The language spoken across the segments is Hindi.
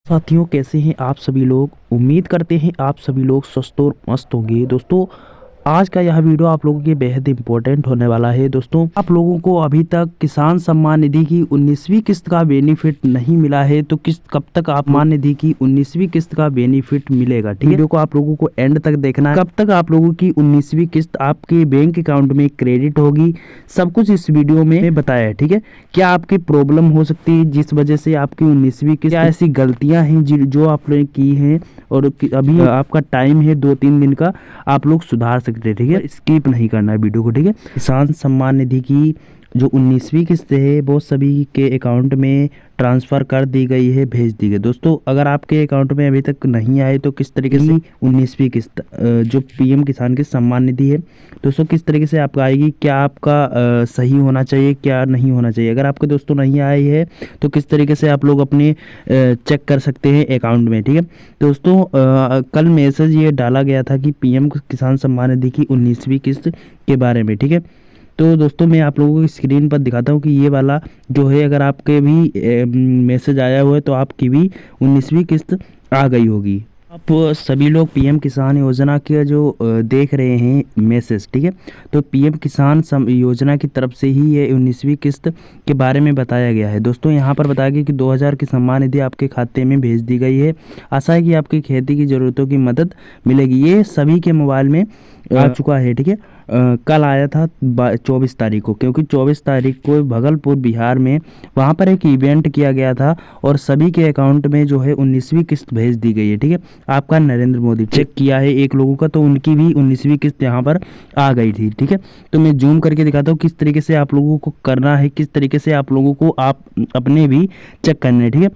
साथियों, कैसे हैं आप सभी लोग। उम्मीद करते हैं आप सभी लोग स्वस्थ और मस्त होंगे। दोस्तों, आज का यह वीडियो आप लोगों के बेहद इंपॉर्टेंट होने वाला है। दोस्तों, आप लोगों को अभी तक किसान सम्मान निधि की 19वीं किस्त का बेनिफिट नहीं मिला है तो कब तक आप सम्मान निधि की 19वीं किस्त का बेनिफिट मिलेगा। ठीक है, वीडियो को आप लोगों को एंड तक देखना है। कब तक आप लोगों की 19वीं किस्त आपके बैंक अकाउंट में क्रेडिट होगी, सब कुछ इस वीडियो में बताया है। ठीक है, क्या आपकी प्रॉब्लम हो सकती है जिस वजह से आपकी 19वीं किस्त, क्या ऐसी गलतियां हैं जो आप लोगों ने की हैं और अभी आपका टाइम है 2-3 दिन का, आप लोग सुधार सकते हैं। ठीक है, स्किप नहीं करना है वीडियो को। ठीक है, किसान सम्मान निधि की जो 19वीं किस्त है वो सभी के अकाउंट में ट्रांसफ़र कर दी गई है, भेज दी गई। दोस्तों, अगर आपके अकाउंट में अभी तक नहीं आए तो किस तरीके से 19वीं किस्त जो पीएम किसान की सम्मान निधि है दोस्तों, किस तरीके से आपका आएगी, क्या आपका सही होना चाहिए, क्या नहीं होना चाहिए। अगर आपके दोस्तों नहीं आई है तो किस तरीके से आप लोग अपने चेक कर सकते हैं अकाउंट में। ठीक है दोस्तों, कल मैसेज ये डाला गया था कि पीएम किसान सम्मान निधि की 19वीं किस्त के बारे में। ठीक है, तो दोस्तों मैं आप लोगों को स्क्रीन पर दिखाता हूँ कि ये वाला जो है, अगर आपके भी मैसेज आया हुआ है तो आपकी भी 19वीं किस्त आ गई होगी। आप सभी लोग पीएम किसान योजना के जो देख रहे हैं मैसेज। ठीक है, तो पीएम किसान योजना की तरफ से ही ये 19वीं किस्त के बारे में बताया गया है। दोस्तों, यहाँ पर बताया गया कि 2000 की सम्मान निधि आपके खाते में भेज दी गई है। आशा है कि आपकी खेती की ज़रूरतों की मदद मिलेगी। ये सभी के मोबाइल में आ चुका है। ठीक है, कल आया था 24 तारीख को, क्योंकि 24 तारीख को भागलपुर बिहार में वहाँ पर एक इवेंट किया गया था और सभी के अकाउंट में जो है 19वीं किस्त भेज दी गई है। ठीक है, आपका नरेंद्र मोदी चेक किया है एक लोगों का, तो उनकी भी 19वीं किस्त यहाँ पर आ गई थी। ठीक है, तो मैं जूम करके दिखाता हूँ किस तरीके से आप लोगों को करना है, किस तरीके से आप लोगों को आप अपने भी चेक करने। ठीक है,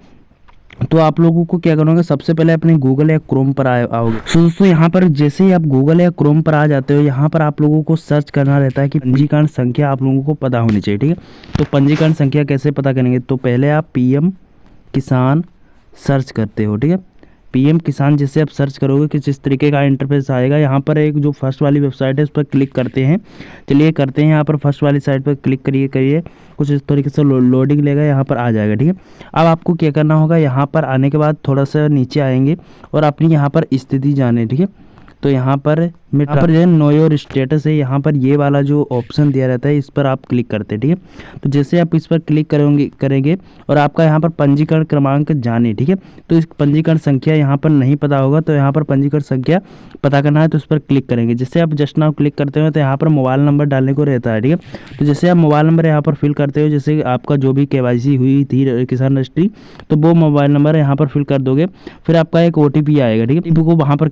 तो आप लोगों को क्या करना होगा, सबसे पहले अपने गूगल या क्रोम पर आओगे। दोस्तों, यहाँ पर जैसे ही आप गूगल या क्रोम पर आ जाते हो, यहाँ पर आप लोगों को सर्च करना रहता है कि पंजीकरण संख्या आप लोगों को पता होनी चाहिए। ठीक है, तो पंजीकरण संख्या कैसे पता करेंगे, तो पहले आप पीएम किसान सर्च करते हो। ठीक है, पीएम किसान जैसे आप सर्च करोगे कि जिस तरीके का इंटरफेस आएगा, यहाँ पर एक जो फर्स्ट वाली वेबसाइट है उस पर क्लिक करते हैं। चलिए करते हैं, यहाँ पर फर्स्ट वाली साइट पर क्लिक करिए कुछ इस तरीके से लोडिंग लेगा, यहाँ पर आ जाएगा। ठीक है, अब आपको क्या करना होगा, यहाँ पर आने के बाद थोड़ा सा नीचे आएंगे और अपनी यहाँ पर स्थिति जाने। ठीक है, तो यहाँ पर जो है नो योर स्टेटस है, यहाँ पर ये वाला जो ऑप्शन दिया रहता है इस पर आप क्लिक करते हैं। ठीक है, तो जैसे आप इस पर क्लिक करेंगे और आपका यहाँ पर पंजीकरण क्रमांक जाने। ठीक है, तो इस पंजीकरण संख्या यहाँ पर नहीं पता होगा तो यहाँ पर पंजीकरण संख्या पता करना है, तो उस पर क्लिक करेंगे। जैसे आप जस्ट नाउ क्लिक करते हो तो यहाँ पर मोबाइल नंबर डालने को रहता है। ठीक है, तो जैसे आप मोबाइल नंबर यहाँ पर फिल करते हो, जैसे आपका जो भी केवाईसी हुई थी किसान रजिस्ट्री, तो वो मोबाइल नंबर यहाँ पर फिल कर दोगे, फिर आपका एक OTP आएगा। ठीक है, को वहाँ पर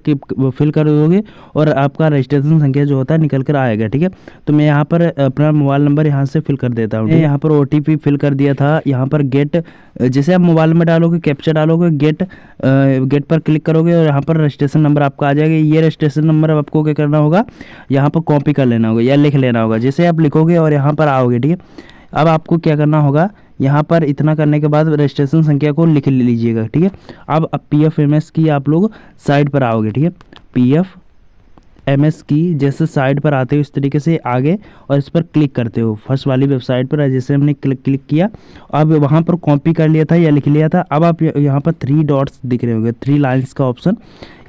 फिल कर दोगे और आपका रजिस्ट्रेशन संख्या जो होता है निकल कर आएगा। ठीक है, तो मैं यहाँ पर अपना मोबाइल नंबर यहाँ से फिल कर देता हूँ। यहाँ पर OTP फिल कर दिया था। यहाँ पर गेट, जैसे आप मोबाइल नंबर डालोगे, कैप्चा डालोगे, गेट पर क्लिक करोगे और यहाँ पर रजिस्ट्रेशन नंबर आपका आ जाएगा। ये रजिस्ट्रेशन नंबर आपको क्या करना होगा, यहाँ पर कॉपी कर लेना होगा या लिख लेना होगा। जैसे आप लिखोगे और यहाँ पर आओगे। ठीक है, अब आपको क्या करना होगा, यहाँ पर इतना करने के बाद रजिस्ट्रेशन संख्या को लिख लीजिएगा। ठीक है, अब PFMS की आप लोग साइट पर आओगे। ठीक है, PFMS की जैसे साइट पर आते हो इस तरीके से आगे और इस पर क्लिक करते हो फर्स्ट वाली वेबसाइट पर, जैसे हमने क्लिक किया। अब वहाँ पर कॉपी कर लिया था या लिख लिया था। अब आप यहाँ पर 3 डॉट्स दिख रहे होंगे, 3 लाइन्स का ऑप्शन,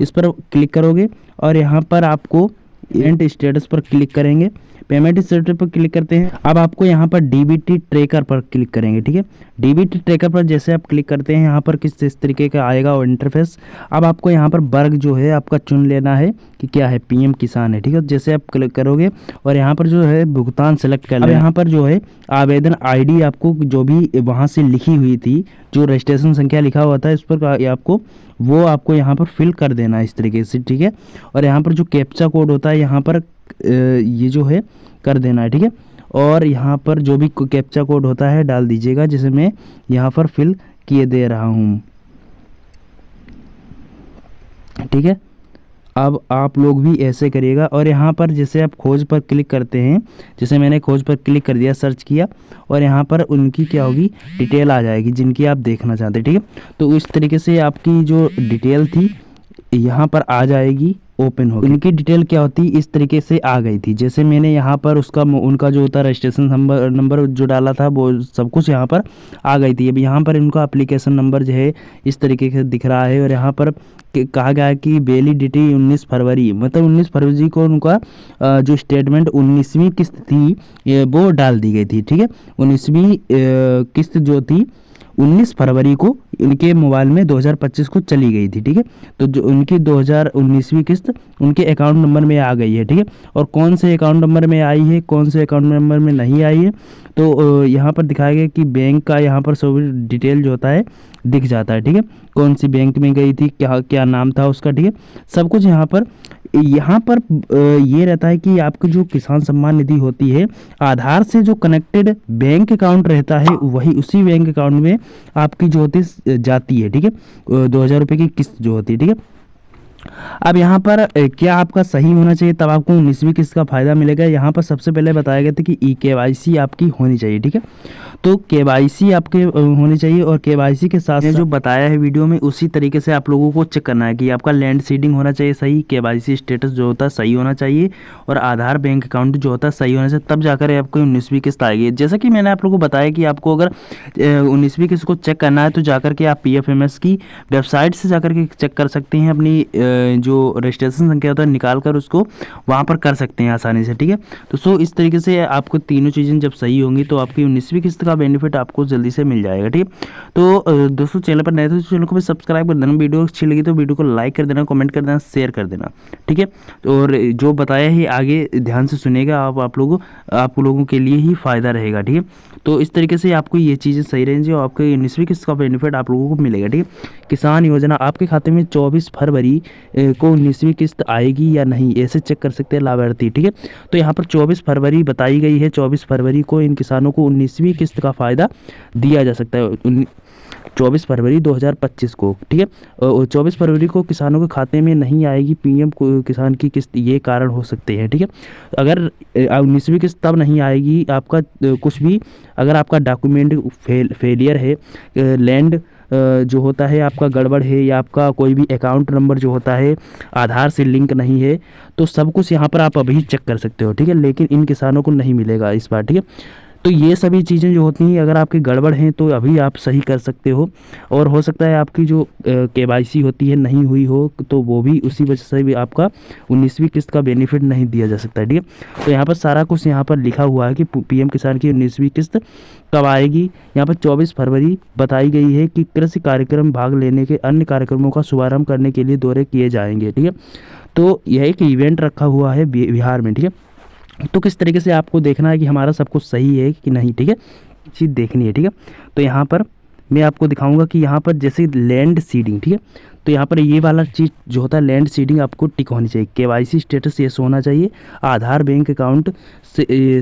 इस पर क्लिक करोगे और यहाँ पर आपको पेमेंट स्टेटस पर क्लिक करेंगे। पेमेंट स्टेटस पर क्लिक करते हैं। अब आपको यहाँ पर DBT ट्रैकर पर क्लिक करेंगे। ठीक है, DBT ट्रैकर पर जैसे आप क्लिक करते हैं, यहाँ पर किस तरीके का आएगा और इंटरफेस। अब आपको यहाँ पर वर्ग जो है आपका चुन लेना है कि क्या है, पीएम किसान है। ठीक है, जैसे आप क्लिक करोगे और यहाँ पर जो है भुगतान सेलेक्ट कर लेना। यहाँ पर जो है आवेदन ID आपको जो भी वहाँ से लिखी हुई थी, जो रजिस्ट्रेशन संख्या लिखा हुआ था इस पर आपको यहाँ पर फिल कर देना है इस तरीके से। ठीक है, और यहाँ पर जो कैप्चा कोड होता है यहाँ पर ये जो है कर देना है। ठीक है, और यहाँ पर जो भी कैप्चा कोड होता है डाल दीजिएगा, जैसे मैं यहाँ पर फिल किए दे रहा हूँ। ठीक है, अब आप लोग भी ऐसे करिएगा और यहाँ पर जैसे आप खोज पर क्लिक करते हैं, जैसे मैंने खोज पर क्लिक कर दिया, सर्च किया और यहाँ पर उनकी क्या होगी, डिटेल आ जाएगी जिनकी आप देखना चाहते हैं। ठीक है, तो इस तरीके से आपकी जो डिटेल थी यहाँ पर आ जाएगी। ओपन हो। इनकी डिटेल क्या होती है इस तरीके से आ गई थी। जैसे मैंने यहाँ पर उसका उनका जो होता है रजिस्ट्रेशन नंबर जो डाला था वो सब कुछ यहाँ पर आ गई थी। अब यहाँ पर इनका एप्लीकेशन नंबर जो है इस तरीके से दिख रहा है और यहाँ पर कहा गया है कि वैलिडिटी 19 फरवरी, मतलब 19 फरवरी को उनका जो स्टेटमेंट 19वीं किस्त थी वो डाल दी गई थी। ठीक है, 19वीं किस्त जो थी 19 फरवरी को इनके मोबाइल में 2025 को चली गई थी। ठीक है, तो जो उनकी 2019वीं किस्त उनके अकाउंट नंबर में आ गई है। ठीक है, और कौन से अकाउंट नंबर में आई है, कौन से अकाउंट नंबर में नहीं आई है, तो यहाँ पर दिखाया गया कि बैंक का यहाँ पर सब डिटेल जो होता है दिख जाता है। ठीक है, कौन सी बैंक में गई थी, क्या क्या नाम था उसका। ठीक है, सब कुछ यहाँ पर ये रहता है कि आपकी जो किसान सम्मान निधि होती है, आधार से जो कनेक्टेड बैंक अकाउंट रहता है वही उसी बैंक अकाउंट में आपकी जो होती जाती है। ठीक है, 2000 रुपये की किस्त जो होती है। ठीक है, अब यहाँ पर क्या आपका सही होना चाहिए तब आपको 19वीं किस्त का फायदा मिलेगा। यहाँ पर सबसे पहले बताया गया था कि KYC आपकी होनी चाहिए। ठीक है, तो KYC आपके होनी चाहिए और KYC के साथ जो बताया है वीडियो में उसी तरीके से आप लोगों को चेक करना है कि आपका लैंड सीडिंग होना चाहिए सही, KYC स्टेटस जो होता है सही होना चाहिए और आधार बैंक अकाउंट जो होता है सही होना चाहिए, तब जाकर आपको 19वीं किस्त आएगी। जैसा कि मैंने आप लोगों को बताया कि आपको अगर 19वीं किस्त को चेक करना है तो जाकर के आप PFMS की वेबसाइट से जाकर के चेक कर सकते हैं। अपनी जो रजिस्ट्रेशन संख्या होता है निकाल कर उसको वहाँ पर कर सकते हैं आसानी से। ठीक है, तो इस तरीके से आपको तीनों चीज़ें जब सही होंगी तो आपकी 19वीं किस्त का बेनिफिट आपको जल्दी से मिल जाएगा। ठीक है, तो दोस्तों चैनल पर नए तो चैनल को भी सब्सक्राइब कर देना, वीडियो अच्छी लगी तो वीडियो को लाइक कर देना, कमेंट कर देना, शेयर कर देना। ठीक है, और जो बताया है आगे ध्यान से सुनिएगा, आप लोगों के लिए ही फ़ायदा रहेगा। ठीक है, तो इस तरीके से आपको ये चीज़ें सही रहेंगी और आपको 19वीं किस्त का बेनिफिट आप लोगों को मिलेगा। ठीक है, किसान योजना आपके खाते में 24 फरवरी को 19वीं किस्त आएगी या नहीं ऐसे चेक कर सकते हैं लाभार्थी। ठीक है, तो यहाँ पर 24 फरवरी बताई गई है, 24 फरवरी को इन किसानों को 19वीं किस्त का फ़ायदा दिया जा सकता है 24 फरवरी 2025 को। ठीक है, 24 फरवरी को किसानों के खाते में नहीं आएगी PM किसान की किस्त, ये कारण हो सकते हैं। ठीक है, अगर 19वीं किस्त तब नहीं आएगी आपका कुछ भी, अगर आपका डॉक्यूमेंट फेलियर है, लैंड जो होता है आपका गड़बड़ है, या आपका कोई भी अकाउंट नंबर जो होता है आधार से लिंक नहीं है, तो सब कुछ यहाँ पर आप अभी चेक कर सकते हो। ठीक है, लेकिन इन किसानों को नहीं मिलेगा इस बार। ठीक है, तो ये सभी चीज़ें जो होती हैं अगर आपकी गड़बड़ हैं तो अभी आप सही कर सकते हो, और हो सकता है आपकी जो KYC होती है नहीं हुई हो तो वो भी उसी वजह से भी आपका 19वीं किस्त का बेनिफिट नहीं दिया जा सकता है। ठीक है, तो यहाँ पर सारा कुछ यहाँ पर लिखा हुआ है कि PM किसान की 19वीं किस्त कब आएगी। यहाँ पर 24 फरवरी बताई गई है कि कृषि कार्यक्रम भाग लेने के अन्य कार्यक्रमों का शुभारंभ करने के लिए दौरे किए जाएंगे। ठीक है, तो यह एक इवेंट रखा हुआ है बिहार में। ठीक है, तो किस तरीके से आपको देखना है कि हमारा सब कुछ सही है कि नहीं। ठीक है, चीज़ देखनी है। ठीक है, तो यहाँ पर मैं आपको दिखाऊंगा कि यहाँ पर जैसे लैंड सीडिंग। ठीक है, तो यहाँ पर ये वाला चीज़ जो होता है लैंड सीडिंग आपको टिक होनी चाहिए, KYC स्टेटस येस होना चाहिए, Aadhaar bank account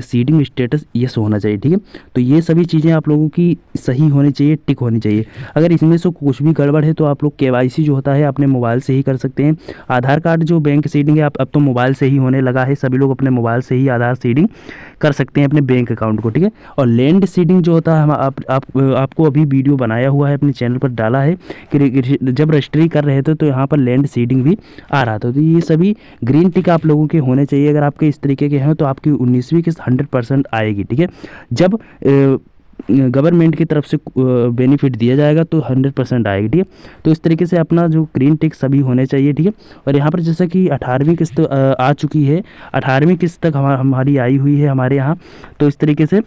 seeding status yes होना चाहिए। ठीक है, तो ये सभी चीज़ें आप लोगों की सही होनी चाहिए, टिक होनी चाहिए। अगर इसमें से कुछ भी गड़बड़ है तो आप लोग KYC जो होता है अपने मोबाइल से ही कर सकते हैं। आधार कार्ड जो बैंक सीडिंग है अब तो मोबाइल से ही होने लगा है, सभी लोग अपने मोबाइल से ही आधार सीडिंग कर सकते हैं अपने बैंक अकाउंट को। ठीक है, और लैंड सीडिंग जो होता है हम आपको अभी वीडियो बनाया हुआ है अपने चैनल पर डाला है कि जब रजिस्ट्री कर रहे थे तो यहाँ पर लैंड सीडिंग भी आ रहा था। तो ये सभी ग्रीन टिक आप लोगों के होने चाहिए। अगर आपके इस तरीके के हैं तो आपकी 19वीं किस्त 100% आएगी। ठीक है, जब गवर्नमेंट की तरफ से बेनिफिट दिया जाएगा तो 100% आएगी। ठीक है, तो इस तरीके से अपना जो ग्रीन टिक सभी होने चाहिए। ठीक है, और यहाँ पर जैसा कि 18वीं किस्त आ चुकी है, 18वीं किस्त तक हमारी आई हुई है हमारे यहाँ, तो इस तरीके से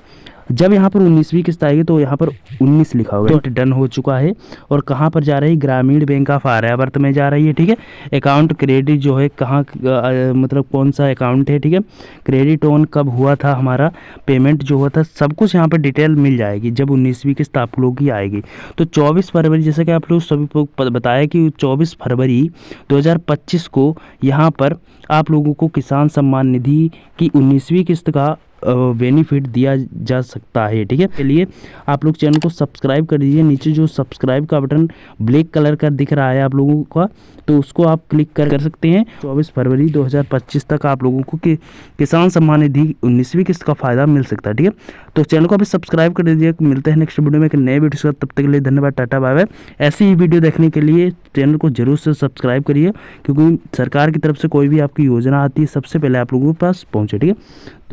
जब यहाँ पर 19वीं किस्त आएगी तो यहाँ पर 19 लिखा होगा, तो डन हो चुका है। और कहाँ पर जा रही, ग्रामीण बैंक ऑफ आर्यावर्त में जा रही है। ठीक है, अकाउंट क्रेडिट जो है कहाँ मतलब कौन सा अकाउंट है। ठीक है, क्रेडिट ऑन कब हुआ था, हमारा पेमेंट जो हुआ था, सब कुछ यहाँ पर डिटेल मिल जाएगी जब 19वीं किस्त आप लोगों की आएगी। तो 24 फरवरी जैसे कि आप लोग सभी को बताया कि 24 फरवरी 2025 को यहाँ पर आप लोगों को किसान सम्मान निधि की 19वीं किस्त का बेनिफिट दिया जा सकता है। ठीक है, चलिए आप लोग चैनल को सब्सक्राइब कर दीजिए। नीचे जो सब्सक्राइब का बटन ब्लैक कलर का दिख रहा है आप लोगों का, तो उसको आप क्लिक कर सकते हैं। 24 फरवरी 2025 तक आप लोगों को किसान सम्मान निधि 19वीं किस्त का फायदा मिल सकता है। ठीक है, तो चैनल को अभी सब्सक्राइब कर दीजिए। मिलते हैं नेक्स्ट वीडियो में एक नए वीडियो के साथ, तब तक के लिए धन्यवाद, टाटा बाय बाय। ऐसी ही वीडियो देखने के लिए चैनल को जरूर से सब्सक्राइब करिए, क्योंकि सरकार की तरफ से कोई भी आपकी योजना आती है सबसे पहले आप लोगों के पास पहुंचे। ठीक है।